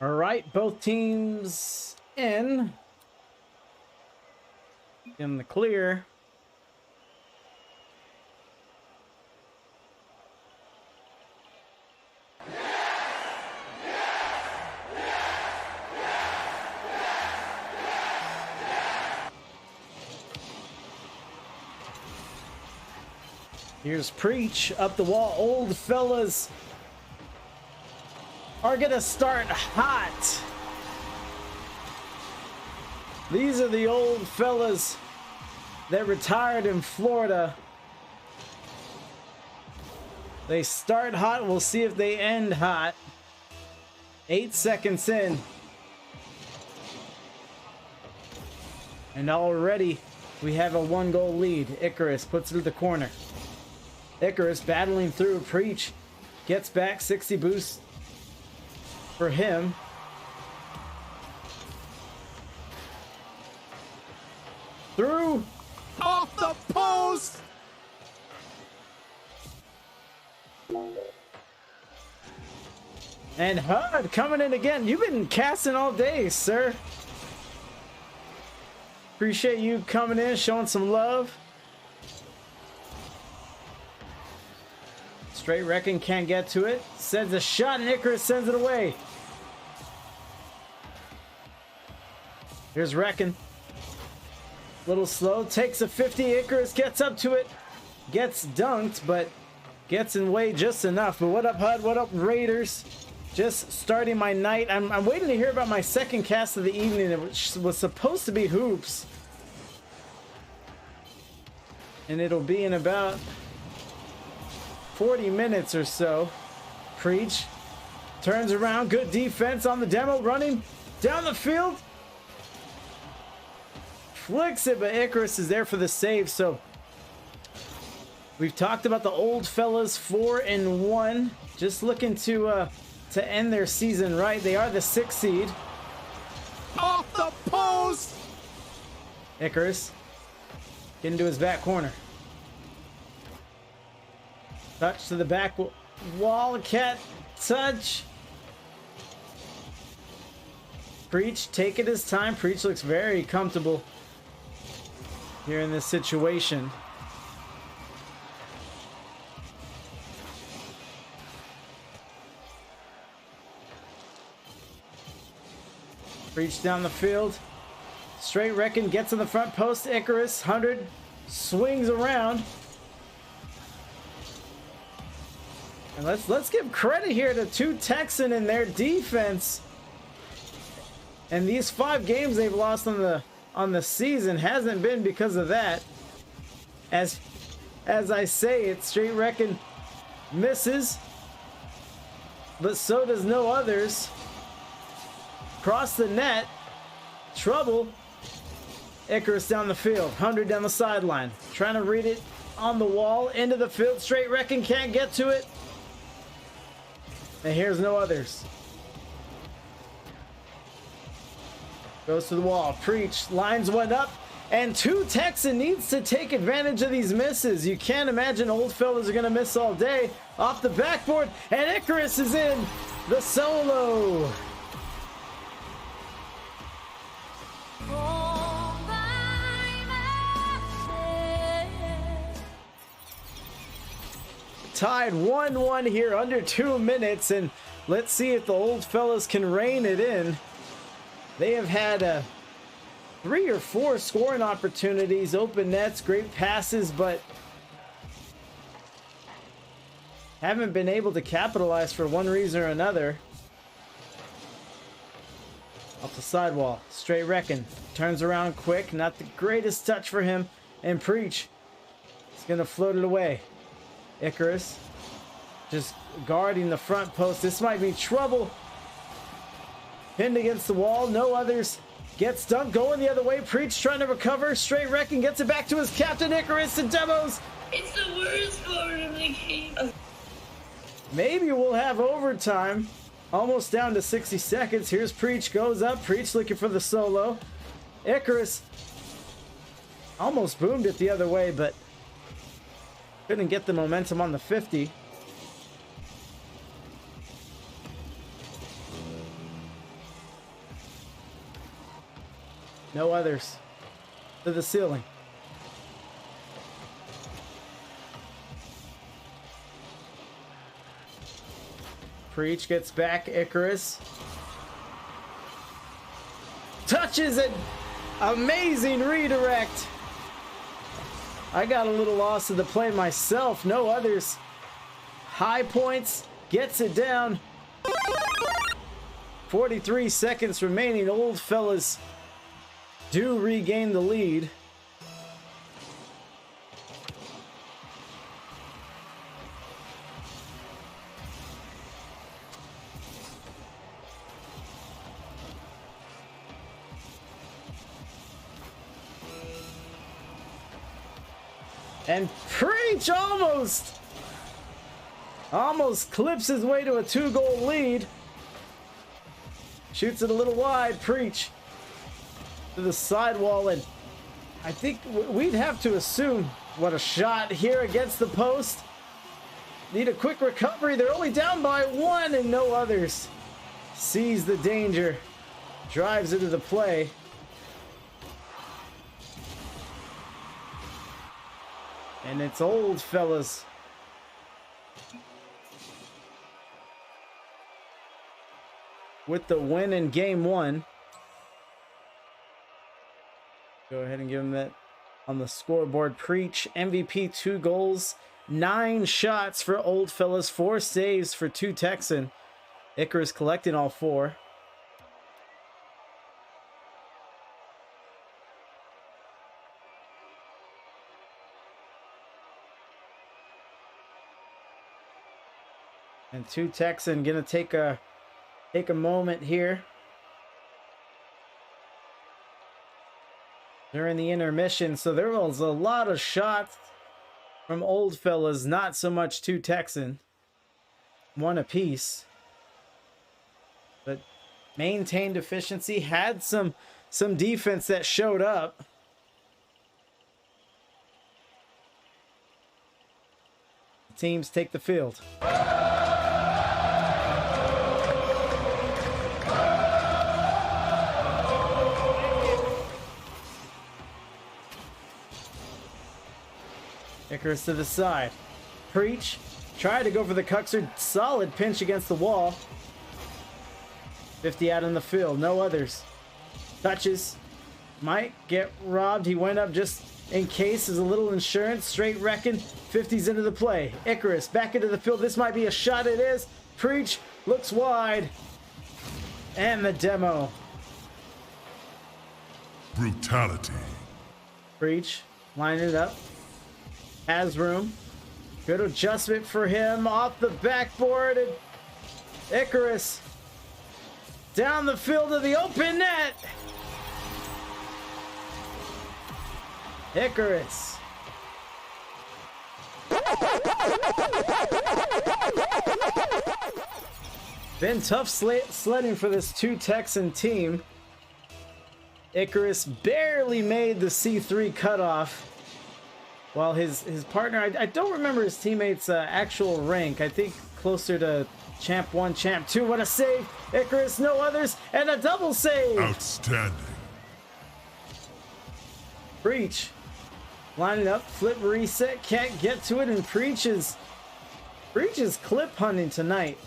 All right, both teams in the clear. Here's Preach up the wall. Old fellas are gonna start hot. These are the old fellas that retired in Florida. They start hot. We'll see if they end hot. 8 seconds in. And already we have a 1-goal lead. Icarus puts it to the corner. Icarus battling through. Preach gets back. 60 boost for him. Through. Off the post. And HUD coming in again. You've been casting all day, sir. Appreciate you coming in, showing some love. Straight Reckon can't get to it. Sends a shot and Icarus sends it away. Here's Reckon. Little slow. Takes a 50. Icarus gets up to it. Gets dunked, but gets in way just enough. But what up, HUD? What up, Raiders? Just starting my night. I'm waiting to hear about my second cast of the evening, which was supposed to be hoops. And it'll be in about 40 minutes or so. Preach turns around. Good defense on the demo. Running down the field. Flicks it, but Icarus is there for the save. So we've talked about the old fellas 4-1. Just looking to end their season right. They are the 6th seed. Off the post. Icarus getting to his back corner. Touch to the back wall. Cat touch. Preach taking his time. Preach looks very comfortable here in this situation. Preach down the field. Straight Reckon gets in the front post. Icarus 100 swings around. And let's give credit here to 2 Texan and their defense. And these 5 games they've lost on the season hasn't been because of that. As I say it, Straight Reckon misses, but so does no others. Cross the net. Trouble. Icarus down the field. 100 down the sideline. Trying to read it on the wall. Into the field. Straight Reckon can't get to it. And here's no others. Goes to the wall. Preach. Lines one up. And 2 Texan needs to take advantage of these misses. You can't imagine old fellas are going to miss all day. Off the backboard. And Icarus is in the solo. Tied 1-1 here, under 2 minutes, and let's see if the old fellas can rein it in. They have had 3 or 4 scoring opportunities, open nets, great passes, but haven't been able to capitalize for one reason or another. Off the sidewall, Straight Reckon turns around quick, not the greatest touch for him, and Preach is gonna float it away. Icarus just guarding the front post. This might be trouble. Pinned against the wall. No others. Gets dunked. Going the other way. Preach trying to recover. Straight Reckon gets it back to his captain. Icarus and demos. It's the worst part of the game. Maybe we'll have overtime. Almost down to 60 seconds. Here's Preach. Goes up. Preach looking for the solo. Icarus almost boomed it the other way, but couldn't get the momentum on the 50. No others. To the ceiling. Preach gets back. Icarus touches it. Amazing redirect. I got a little lost in the play myself. No others. High points. Gets it down. 43 seconds remaining. Old fellas do regain the lead. And Preach almost clips his way to a 2-goal lead. Shoots it a little wide. Preach to the sidewall, and I think we'd have to assume what a shot here against the post. Need a quick recovery. They're only down by 1 and no others. Sees the danger. Drives into the play. And it's old fellas. With the win in game 1. Go ahead and give him that on the scoreboard. Preach, MVP, 2 goals, 9 shots for old fellas, 4 saves for 2 Texan. Icarus collecting all 4. And 2 Texan gonna take a moment here during the intermission. So there was a lot of shots from old fellas, not so much 2 Texan. 1 apiece. But maintained efficiency, had some defense that showed up. Teams take the field. Icarus to the side. Preach. Tried to go for the Cuxer. Solid pinch against the wall. 50 out in the field. No others. Touches. Might get robbed. He went up just in case as a little insurance. Straight wrecking. 50's into the play. Icarus back into the field. This might be a shot. It is. Preach. Looks wide. And the demo. Brutality. Preach. Line it up. Has room. Good adjustment for him off the backboard. And Icarus down the field of the open net. Icarus. Been tough sledding for this 2 Texan team. Icarus barely made the C3 cutoff. While his partner, I don't remember his teammate's actual rank. I think closer to Champ 1, Champ 2. What a save. Icarus, no others, and a double save. Outstanding. Preach. Lining up, flip, reset, can't get to it, and Preach is clip hunting tonight.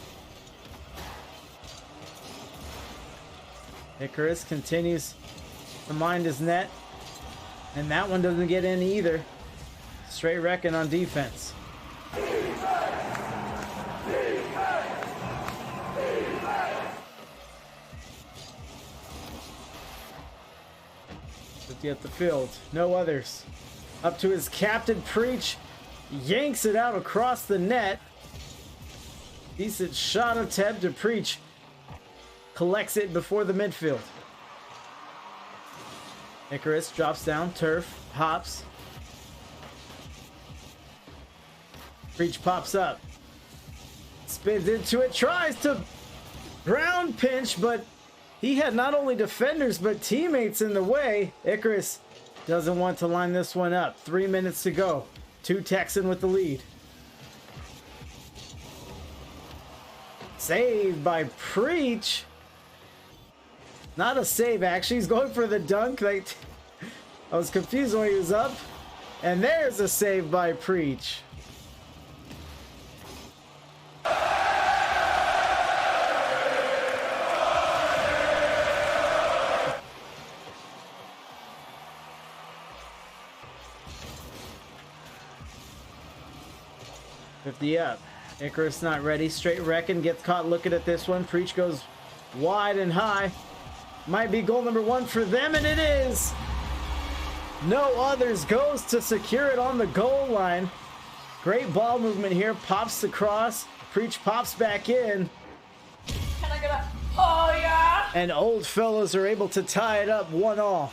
Icarus continues to mind his net, and that one doesn't get in either. Straight wrecking on defense. 50 at the field. No others. Up to his captain, Preach. Yanks it out across the net. Decent shot attempt to Preach. Collects it before the midfield. Icarus drops down. Turf. Hops. Preach pops up. Spins into it. Tries to ground pinch, but he had not only defenders but teammates in the way. Icarus doesn't want to line this one up. 3 minutes to go. 2 Texan with the lead. Saved by Preach. Not a save, actually. He's going for the dunk. Like, I was confused when he was up. And there's a save by Preach. $50 up. Icarus not ready. Straight Reckon gets caught looking at this one. Preach goes wide and high. Might be goal number 1 for them, and it is. No Others goes to secure it on the goal line. Great ball movement here. Pops the cross. Preach pops back in. Can I get a... Oh, yeah! And Old Fellas are able to tie it up 1-1.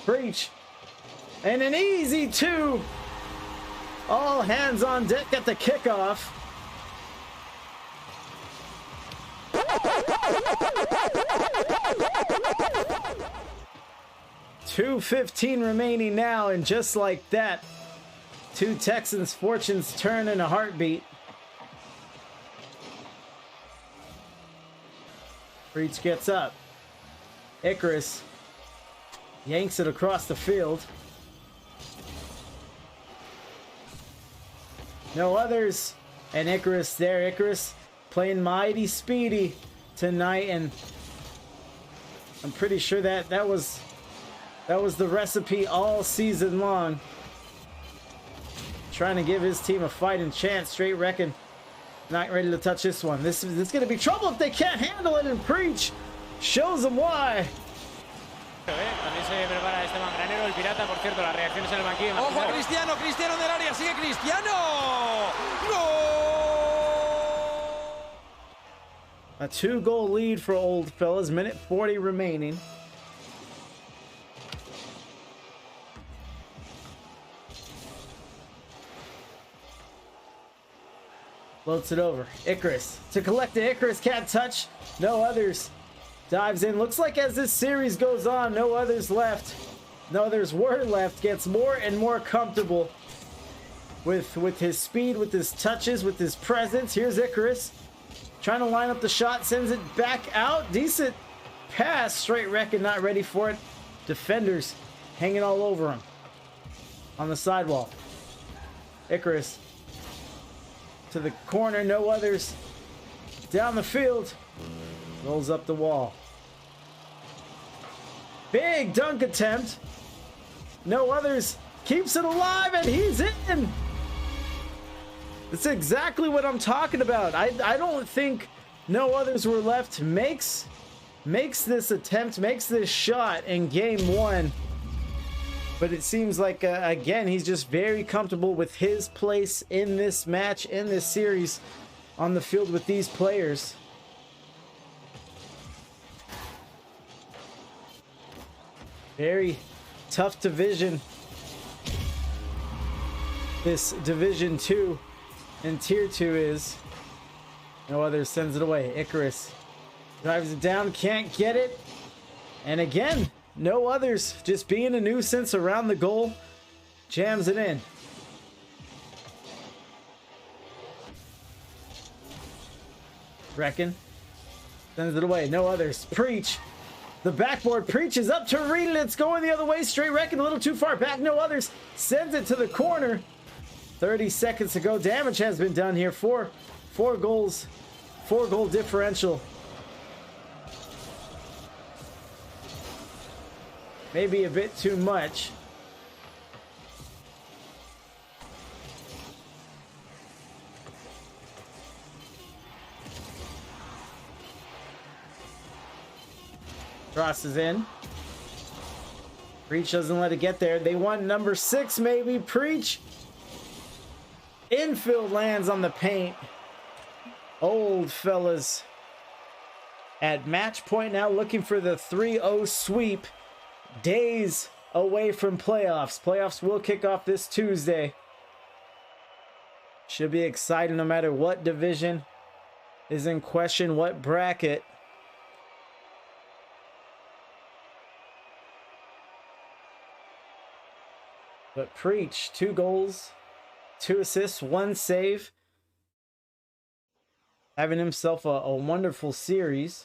Preach. And an easy 2. All hands on deck at the kickoff. $2:15 remaining now, and just like that, 2 Texans' fortunes turn in a heartbeat. Preach gets up. Icarus yanks it across the field. No Others, and Icarus there. Icarus playing mighty speedy tonight, and I'm pretty sure that was the recipe all season long. Trying to give his team a fighting chance. Straight Reckon not ready to touch this one. This is going to be trouble if they can't handle it, and Preach shows them why. También se prepara Esteban Granero, el pirata, por cierto, las reacciones en el banquillo. ¡Ojo a Cristiano! ¡Cristiano del área! ¡Sigue Cristiano! ¡Gol! A 2-goal lead for Old Fellas. Minute 40 remaining. Floats it over. Icarus to collect the Icarus. Can't touch. No Others. Dives in. Looks like as this series goes on, No Others left. No Others were left. Gets more and more comfortable with his speed, with his touches, with his presence. Here's Icarus trying to line up the shot. Sends it back out. Decent pass. Straight Reckon not ready for it. Defenders hanging all over him on the sidewall. Icarus to the corner. No Others down the field. Rolls up the wall. Big dunk attempt. No Others keeps it alive, and he's in. That's exactly what I'm talking about. I don't think No Others were left. Makes this attempt, makes this shot in game 1. But it seems like, again, he's just very comfortable with his place in this match, in this series, on the field with these players. Very tough division. This Division 2 and Tier 2 is. No Others sends it away. Icarus drives it down, can't get it. And again, No Others just being a nuisance around the goal. Jams it in. Reckon sends it away. No Others. Preach. The backboard. Preach is up to read it. It's going the other way. Straight Reckon a little too far back. No Others sends it to the corner. 30 seconds to go. Damage has been done here. Four goals. 4-goal differential. Maybe a bit too much. Crosses in. Preach doesn't let it get there. They want number 6, maybe. Preach. Infield lands on the paint. Old Fellas at match point now, looking for the 3-0 sweep. Days away from playoffs. Playoffs will kick off this Tuesday. Should be exciting no matter what division is in question, what bracket. But Preach, 2 goals, 2 assists, 1 save. having himself a wonderful series.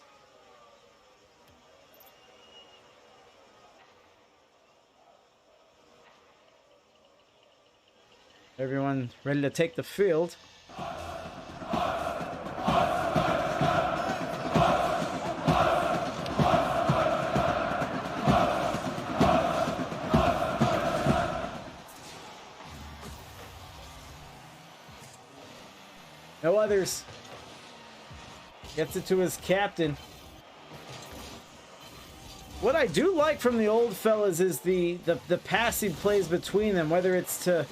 Everyone ready to take the field. No others. Gets it to his captain. What I do like from the old fellas is the passing plays between them, whether it's to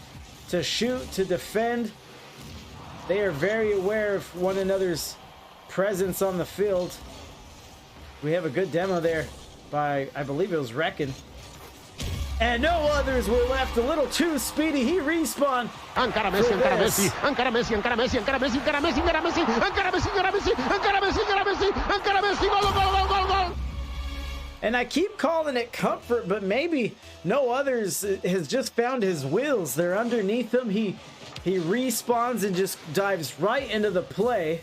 shoot, to defend. They are very aware of one another's presence on the field. We have a good demo there by, I believe it was Reckon. And no others were left. A little too speedy. He respawned. Encara Messi, encara Messi, encara Messi, encara Messi, encara Messi, encara Messi, encara Messi, encara Messi, encara Messi, encara Messi, encara Messi, encara Messi, gol, gol, gol, gol, gol. And I keep calling it comfort, but maybe no others has just found his wheels. They're underneath him. He respawns and just dives right into the play.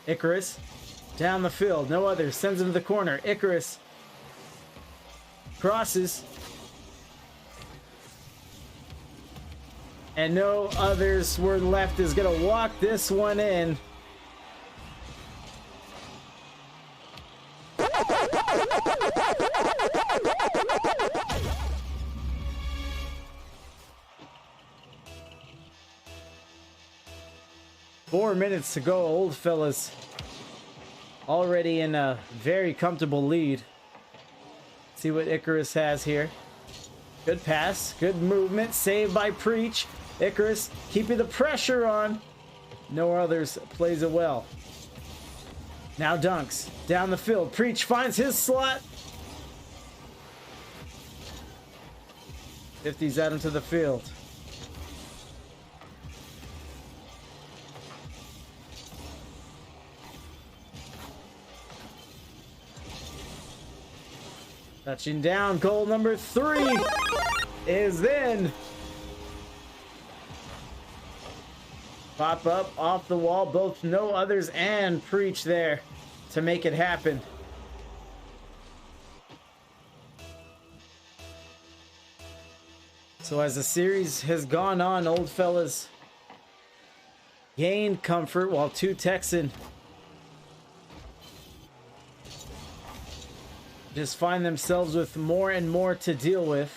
Icarus down the field, no others, sends him to the corner. Icarus crosses, and no others were left. Is gonna walk this one in. Four minutes to go. Old fellas already in a very comfortable lead. See what Icarus has here. Good pass, good movement, saved by Preach. Icarus keeping the pressure on. No others plays it well. Now dunks down the field. Preach finds his slot. 50's out into the field. Touching down, goal number 3 is in. Pop up off the wall, both no others and Preach there to make it happen. So as the series has gone on, old fellas gained comfort while two Texan just find themselves with more and more to deal with.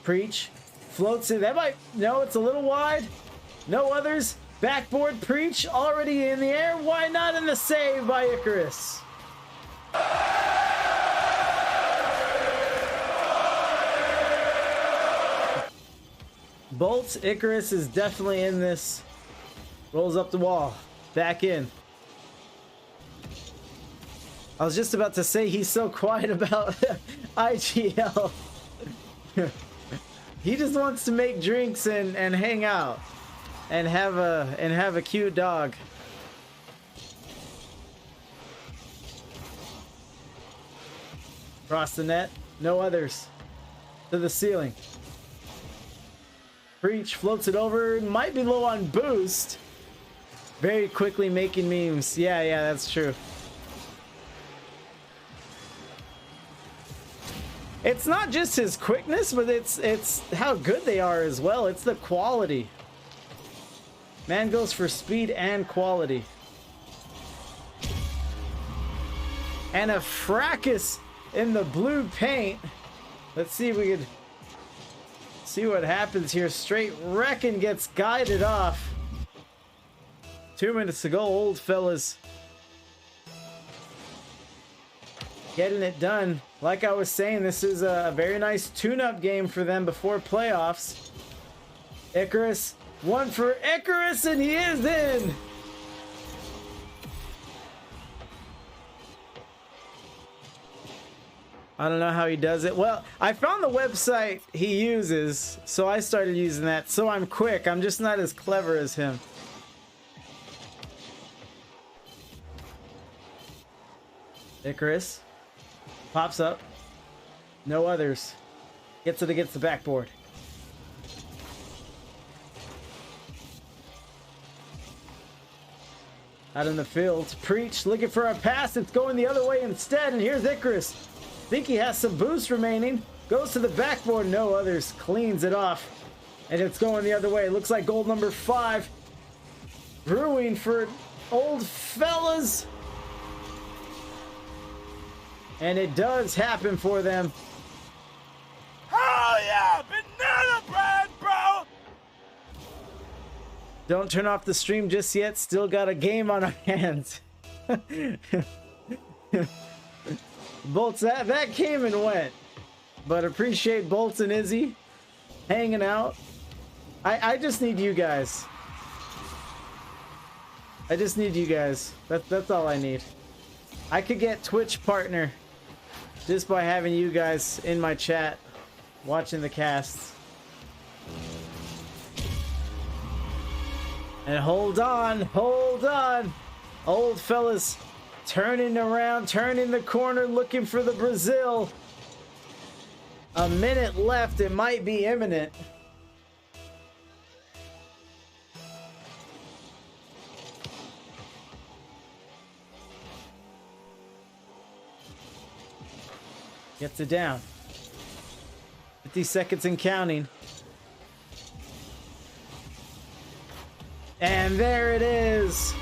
Preach floats it. That might, no, it's a little wide. No others. Backboard. Preach already in the air. Why not in the save by Icarus? Bolts. Icarus is definitely in this. Rolls up the wall. Back in. I was just about to say he's so quiet about IGL. He just wants to make drinks and hang out and have a cute dog. Across the net, no others. To the ceiling. Preach floats it over, might be low on boost. Very quickly making memes. Yeah, that's true. It's not just his quickness, but it's how good they are as well. It's the quality. Man goes for speed and quality. And a fracas in the blue paint. Let's see if we could see what happens here. Straight Reckon gets guided off. 2 minutes to go, old fellas. Getting it done. Like I was saying, this is a very nice tune-up game for them before playoffs. Icarus, one for Icarus, and he is in. I don't know how he does it. Well, I found the website he uses, so I started using that. So I'm quick. I'm just not as clever as him. Icarus pops up. No others. Gets it against the backboard. Out in the field, Preach looking for a pass. It's going the other way instead, and here's Icarus. Think he has some boost remaining. Goes to the backboard, no others. Cleans it off, and it's going the other way. Looks like goal number 5 brewing for old fellas. And it does happen for them. Oh yeah, banana bread, bro. Don't turn off the stream just yet. Still got a game on our hands. Bolts, that came and went. But appreciate Bolts and Izzy hanging out. I just need you guys. I just need you guys. That's all I need. I could get Twitch partner just by having you guys in my chat watching the casts. And hold on, hold on. Old fellas turning around, turning the corner, looking for the Brazil. A minute left, it might be imminent. Gets it down. 50 seconds and counting. And there it is.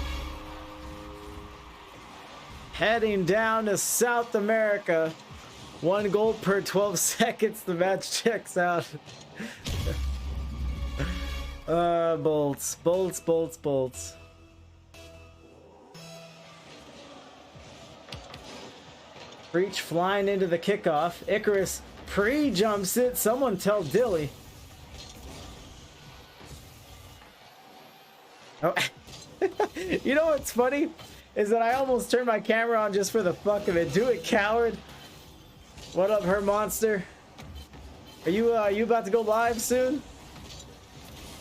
Heading down to South America. 1 goal per 12 seconds. The match checks out. Bolts, bolts, bolts, bolts. Breach flying into the kickoff. Icarus pre-jumps it. Someone tell Dilly. Oh. You know what's funny? Is that I almost turned my camera on just for the fuck of it. Do it, coward. What up, her monster? Are you about to go live soon?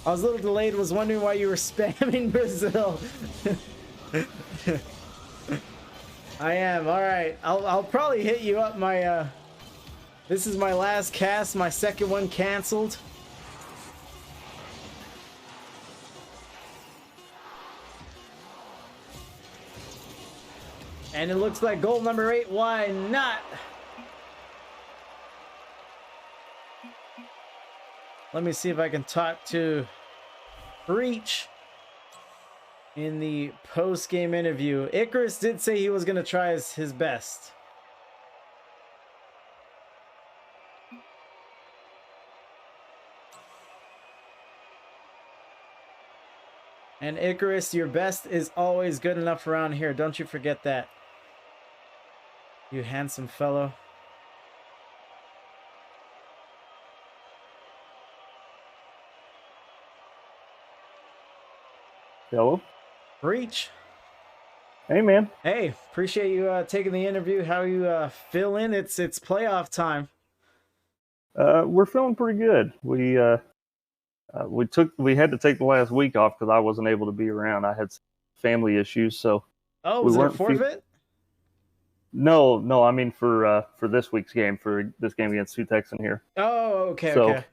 I was a little delayed. Was wondering why you were spamming Brazil. I am. All right. I'll probably hit you up. My this is my last cast. My second one canceled. And it looks like goal number 8. Why not? Let me see if I can talk to Breach in the post-game interview. Icarus did say he was going to try his best. And Icarus, your best is always good enough around here. Don't you forget that. You handsome fellow. Hello. Breach. Hey, man. Hey, appreciate you taking the interview. How you feeling? It's playoff time. We're feeling pretty good. We had to take the last week off because I wasn't able to be around. I had family issues, so. Oh, was it a forfeit? No. I mean for this week's game, for this game against Texan here. Oh, okay, so, okay.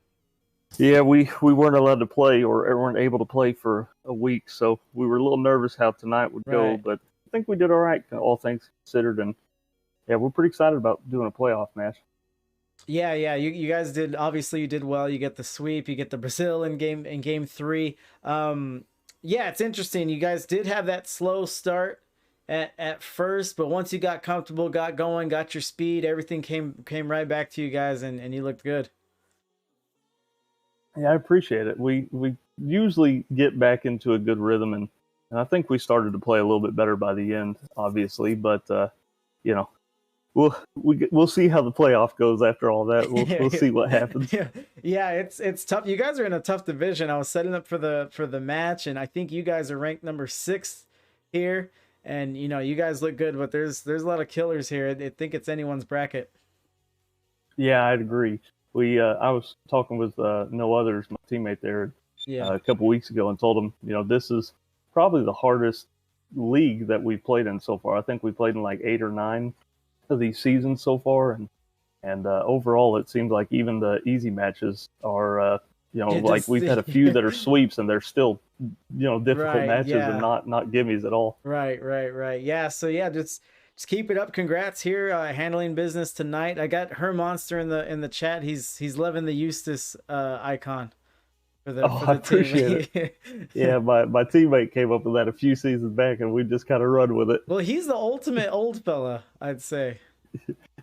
Yeah, we weren't allowed to play or weren't able to play for a week, so we were a little nervous how tonight would go, but I think we did all right, all things considered, and yeah, we're pretty excited about doing a playoff match. Yeah, you guys did. Obviously, you did well. You get the sweep. You get the Brazil in game 3. Yeah, it's interesting. You guys did have that slow start at first, but once you got comfortable, got going, got your speed, everything came right back to you guys, and you looked good. Yeah, I appreciate it. We usually get back into a good rhythm, and I think we started to play a little bit better by the end, obviously. But you know, we'll see how the playoff goes after all that. We'll see what happens. Yeah, it's tough. You guys are in a tough division. I was setting up for the match, and I think you guys are ranked number 6 here. And you know, you guys look good, but there's a lot of killers here. I think it's anyone's bracket. Yeah, I'd agree. I was talking with No Others, my teammate there, a couple weeks ago, and told him, you know, this is probably the hardest league that we've played in so far. I think we played in like 8 or 9 of these seasons so far, and overall, it seems like even the easy matches are, like we've had a few that are sweeps, and they're still, difficult matches and not gimmies at all. Right. Yeah. So yeah, just keep it up. Congrats here, handling business tonight. I got Her Monster in the chat. He's loving the Eustace icon for the I appreciate it. Yeah, my teammate came up with that a few seasons back, and we just kind of run with it. Well, he's the ultimate old fella, I'd say.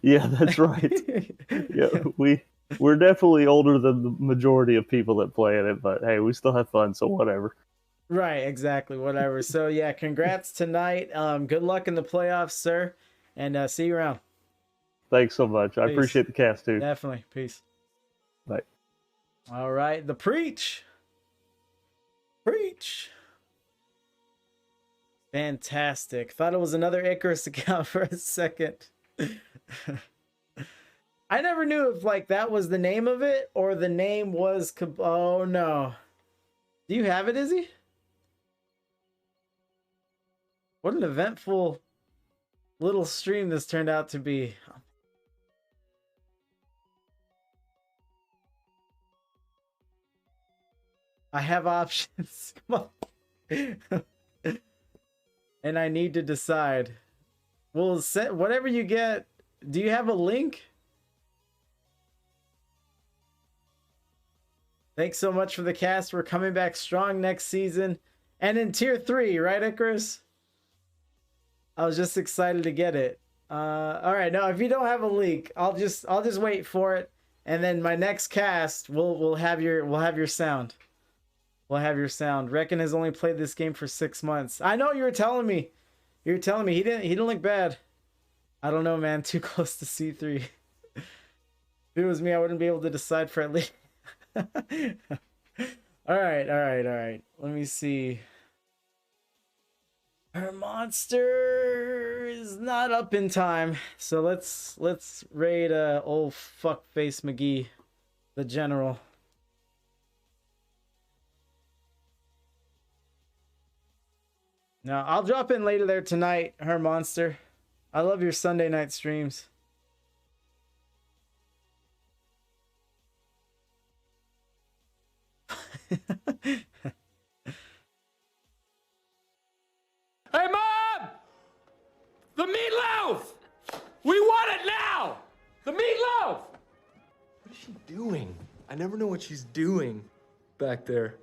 Yeah, that's right. Yeah, we're definitely older than the majority of people that play in it, but hey, we still have fun, so whatever. Right, exactly, whatever. So yeah, congrats tonight. Good luck in the playoffs, sir, and see you around. Thanks so much. I appreciate the cast too. Definitely. Peace. Bye. All right, the preach. Fantastic. Thought it was another Icarus account for a second. I never knew if like that was the name of it or the name was oh no. Do you have it, Izzy? What an eventful little stream this turned out to be. I have options. Come on. And I need to decide. Well, whatever you get, do you have a link? Thanks so much for the cast. We're coming back strong next season. And in tier 3, right, Icarus? I was just excited to get it. All right, no, if you don't have a link, I'll just wait for it, and then my next cast we'll have your sound. We'll have your sound. Reckon has only played this game for 6 months. I know you were telling me. You were telling me he didn't look bad. I don't know, man. Too close to C3. If it was me, I wouldn't be able to decide for at least. All right. Let me see. Her monster is not up in time, so let's raid old fuckface McGee, the general. Now I'll drop in later there tonight, Her monster. I love your Sunday night streams. Hey, Mom! The meatloaf! We want it now! The meatloaf! What is she doing? I never know what she's doing back there.